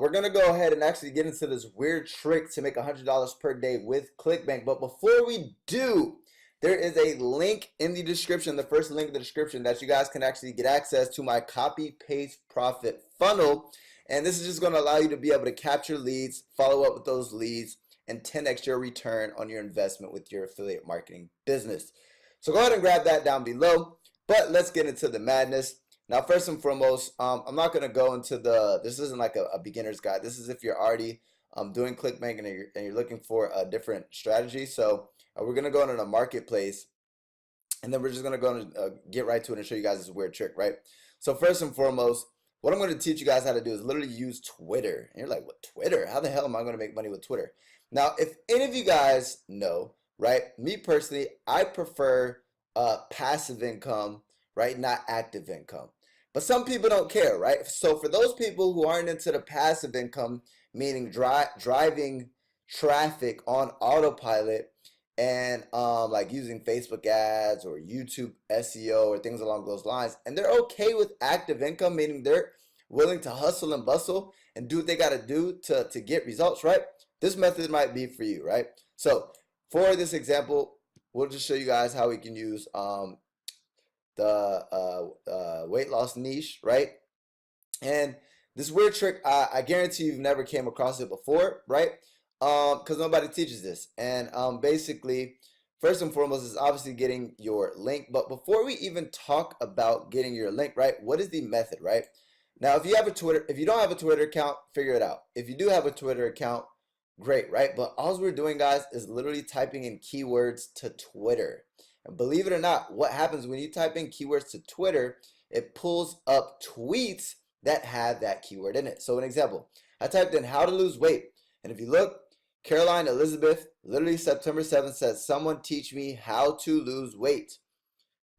we're going to go ahead and actually get into this weird trick to make $100 per day with ClickBank. But before we do, there is a link in the description, the first link in the description, that you guys can actually get access to my copy paste profit funnel. And this is just going to allow you to be able to capture leads, follow up with those leads, and 10x your return on your investment with your affiliate marketing business. So go ahead and grab that down below. But let's get into the madness. Now, first and foremost, I'm not going to go into this isn't like a beginner's guide. This is if you're already doing ClickBank and you're looking for a different strategy. So we're going to go into the marketplace, and then we're just going to go and get right to it and show you guys this weird trick, right? So first and foremost, what I'm going to teach you guys how to do is literally use Twitter. And you're like, what, Twitter? How the hell am I going to make money with Twitter? Now, if any of you guys know, right, me personally, I prefer passive income, right, not active income. But some people don't care, right? So for those people who aren't into the passive income, meaning driving traffic on autopilot and like using Facebook ads or YouTube SEO or things along those lines, and they're okay with active income, meaning they're willing to hustle and bustle and do what they got to do to get results, right? This method might be for you, right? So for this example, we'll just show you guys how we can use the weight loss niche, right? And this weird trick, I guarantee you've never came across it before, right? Because nobody teaches this. And basically, first and foremost is obviously getting your link. But before we even talk about getting your link, right, what is the method, right? Now, if you have a Twitter, if you don't have a Twitter account, figure it out. If you do have a Twitter account, great, right? But all we're doing, guys, is literally typing in keywords to Twitter. And believe it or not, what happens when you type in keywords to Twitter, it pulls up tweets that have that keyword in it. So an example, I typed in how to lose weight. And if you look, Caroline Elizabeth, literally September 7th, says, someone teach me how to lose weight.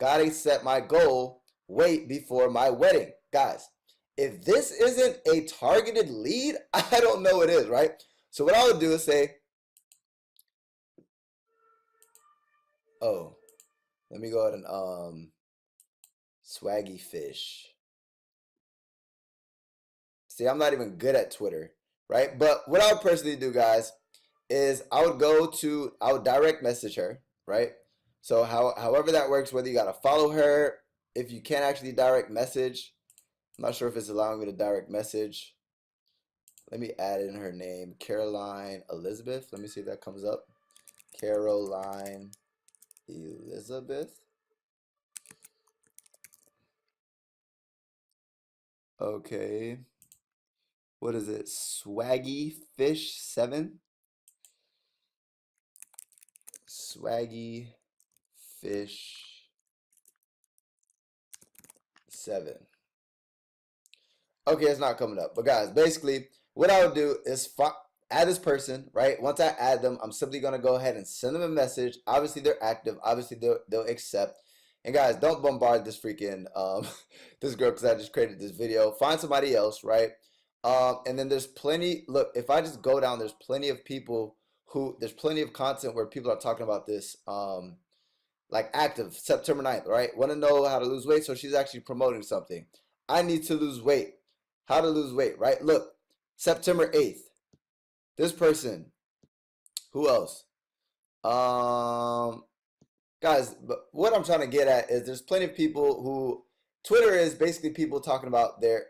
Gotta set my goal, weight before my wedding. Guys, if this isn't a targeted lead, I don't know what is, right? So what I would do is say, oh, let me go ahead and swaggy fish. See, I'm not even good at Twitter, right? But what I would personally do, guys, is I would direct message her, right? So however that works, whether you got to follow her, if you can't actually direct message, I'm not sure if it's allowing me to direct message. Let me add in her name, Caroline Elizabeth. Let me see if that comes up. Caroline Elizabeth. Okay. What is it? Swaggy Fish 7. Swaggy Fish 7. Okay, it's not coming up. But guys, basically, what I would do is add this person, right? Once I add them, I'm simply going to go ahead and send them a message. Obviously, they're active. Obviously, they'll accept. And guys, don't bombard this freaking this girl because I just created this video. Find somebody else, right? And then there's plenty. Look, if I just go down, there's plenty of people there's plenty of content where people are talking about this. Like active September 9th, right? Want to know how to lose weight? So she's actually promoting something. I need to lose weight. How to lose weight, right? Look, September 8th. This person. Who else? Guys, but what I'm trying to get at is there's plenty of people who Twitter is basically people talking about their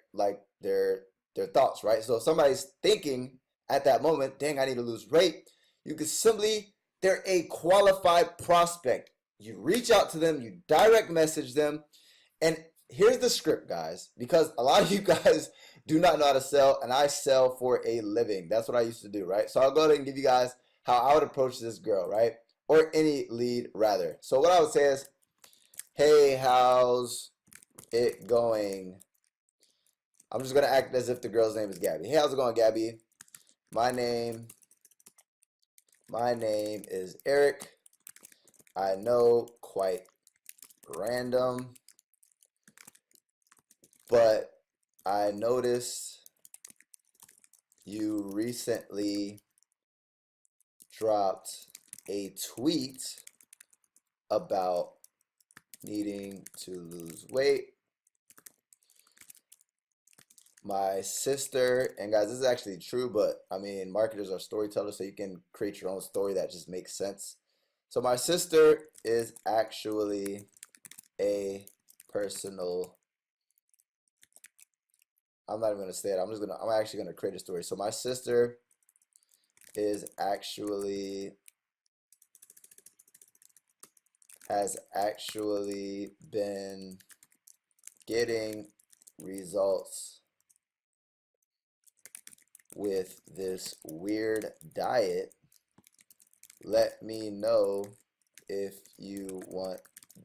thoughts, right? So if somebody's thinking at that moment, dang, I need to lose weight, you can simply, they're a qualified prospect. You reach out to them, you direct message them, and here's the script, guys, because a lot of you guys do not know how to sell, and I sell for a living. That's what I used to do, right? So I'll go ahead and give you guys how I would approach this girl, right? Or any lead, rather. So what I would say is, hey, how's it going? I'm just going to act as if the girl's name is Gabby. Hey, how's it going, Gabby? My name is Eric. I know, quite random, but I noticed you recently dropped a tweet about needing to lose weight. my sister, and guys, this is actually true, but I mean, marketers are storytellers, so you can create your own story that just makes sense. So my sister is actually a personal, I'm not even gonna say it. I'm actually gonna create a story. So my sister is actually has actually been getting results with this weird diet. Let me know if you want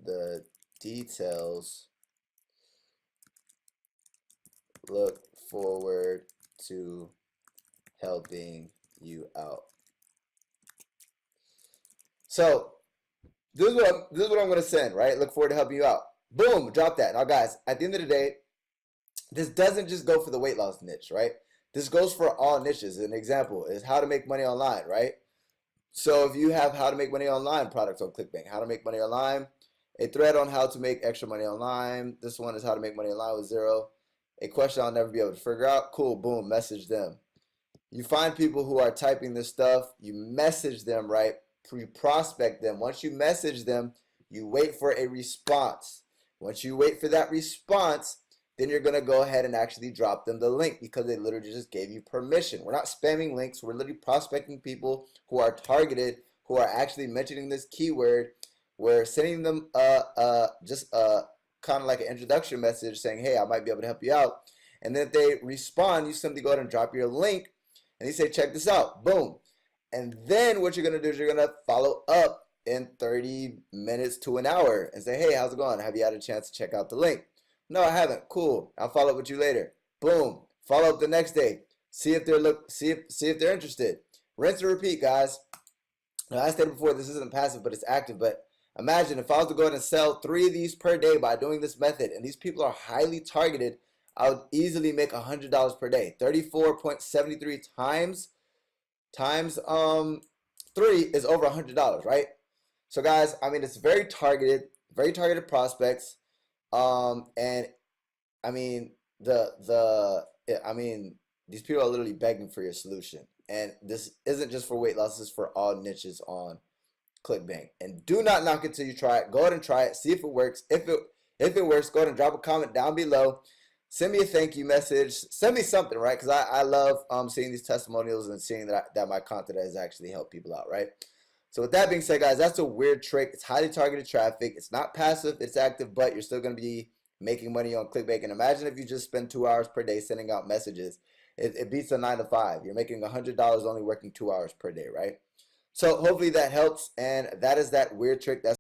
the details. Look forward to helping you out. So this is what I'm gonna send, right? Look forward to helping you out. Boom, drop that. Now, guys, at the end of the day, this doesn't just go for the weight loss niche, right? This goes for all niches. An example is how to make money online, right? So if you have how to make money online products on ClickBank, how to make money online, a thread on how to make extra money online. This one is how to make money online with zero. A question I'll never be able to figure out. Cool, boom, message them. You find people who are typing this stuff, you message them, right? You prospect them. Once you message them, you wait for a response. Once you wait for that response, then you're going to go ahead and actually drop them the link because they literally just gave you permission. We're not spamming links. We're literally prospecting people who are targeted, who are actually mentioning this keyword. We're sending them just kind of like an introduction message saying, hey, I might be able to help you out. And then if they respond, you simply go ahead and drop your link and they say, check this out. Boom. And then what you're going to do is you're going to follow up in 30 minutes to an hour and say, hey, how's it going? Have you had a chance to check out the link? No, I haven't. Cool. I'll follow up with you later. Boom. Follow up the next day. See if they're interested. Rinse and repeat, guys. Now, I stated before, this isn't passive, but it's active. But imagine if I was to go ahead and sell 3 of these per day by doing this method, and these people are highly targeted, I would easily make $100 per day. 34.73 times 3 is over $100, right? So guys, I mean, it's very targeted prospects. And I mean, these people are literally begging for your solution. And this isn't just for weight loss, this is for all niches on ClickBank. And do not knock it till you try it. Go ahead and try it. See if it works. If it works, go ahead and drop a comment down below. Send me a thank you message. Send me something, right? Because I love seeing these testimonials and seeing that my content has actually helped people out, right? So with that being said, guys, that's a weird trick. It's highly targeted traffic. It's not passive. It's active, but you're still going to be making money on ClickBank. And imagine if you just spend 2 hours per day sending out messages. It beats a 9 to 5. You're making $100 only working 2 hours per day, right? So hopefully that helps. And that is that weird trick. That's